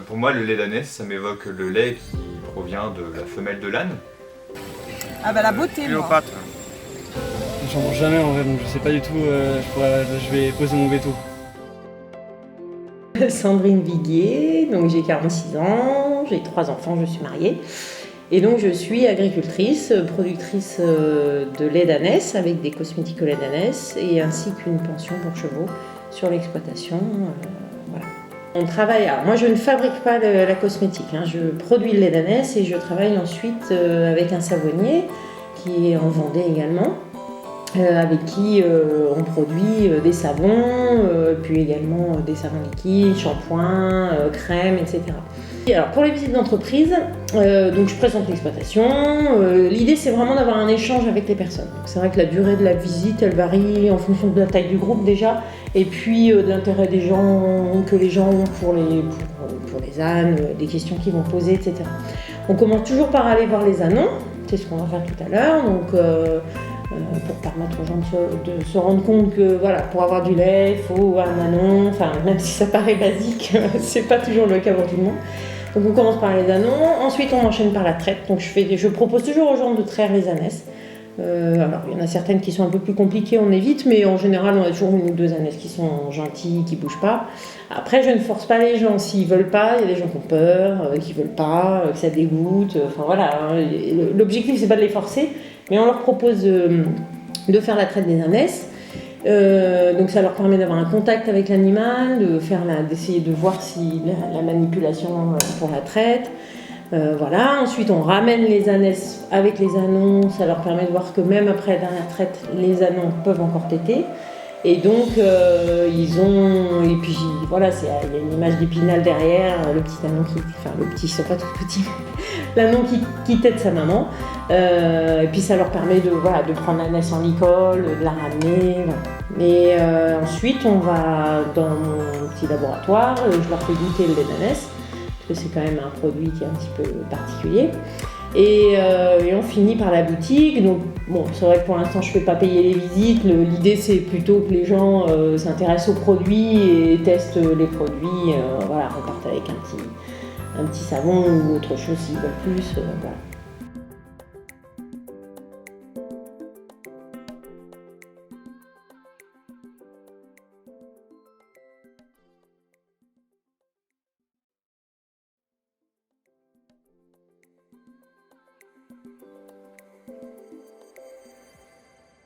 Pour moi, le lait d'ânesse, ça m'évoque le lait qui provient de la femelle de l'âne. Ah bah la beauté, moi. Cléopâtre. J'en mange jamais en vrai, donc je sais pas du tout, je vais poser mon veto. Sandrine Viguier, donc j'ai 46 ans, j'ai 3 enfants, je suis mariée. Et donc je suis agricultrice, productrice de lait d'ânesse avec des cosmétiques au lait d'ânesse et ainsi qu'une pension pour chevaux sur l'exploitation. Voilà. On travaille, alors moi je ne fabrique pas la cosmétique, hein, je produis le lait d'ânesse et je travaille ensuite avec un savonnier qui est en Vendée également. Avec qui on produit des savons, puis également des savons liquides, shampoings, crèmes, etc. Et alors pour les visites d'entreprise, donc je présente l'exploitation. L'idée c'est vraiment d'avoir un échange avec les personnes. C'est vrai que la durée de la visite elle varie en fonction de la taille du groupe déjà, et puis de l'intérêt des gens, que les gens ont pour les ânes, des questions qu'ils vont poser, etc. On commence toujours par aller voir les ânons, c'est ce qu'on va faire tout à l'heure. Donc, pour permettre aux gens de se rendre compte que voilà, pour avoir du lait, il faut un ânon, enfin même si ça paraît basique, c'est pas toujours le cas pour tout le monde. Donc on commence par les ânons, ensuite on enchaîne par la traite. Donc je propose toujours aux gens de traire les ânesses. Alors il y en a certaines qui sont un peu plus compliquées, on évite, mais en général on a toujours 1 ou 2 ânesses qui sont gentilles, qui bougent pas. Après je ne force pas les gens, s'ils veulent pas, il y a des gens qui ont peur, qui veulent pas, que ça dégoûte, enfin voilà. L'objectif c'est pas de les forcer, mais on leur propose de faire la traite des ânesses. Donc ça leur permet d'avoir un contact avec l'animal, d'essayer de voir si la manipulation pour la traite. Voilà. Ensuite on ramène les ânesses avec les ânons, ça leur permet de voir que même après la dernière traite, les ânons peuvent encore téter. Et donc et puis voilà, il y a une image d'Épinal derrière, le petit ânon le petit, ils sont pas tout petits, l'ânon qui tète sa maman. Et puis ça leur permet de prendre l'ânesse en licol, de la ramener. Voilà. Et ensuite on va dans mon petit laboratoire, je leur fais goûter le lait d'ânesse, parce que c'est quand même un produit qui est un petit peu particulier. Et on finit par la boutique. Donc bon, c'est vrai que pour l'instant je ne fais pas payer les visites. L'idée c'est plutôt que les gens s'intéressent aux produits et testent les produits. Voilà, repartent avec un petit savon ou autre chose s'ils veulent plus. Voilà.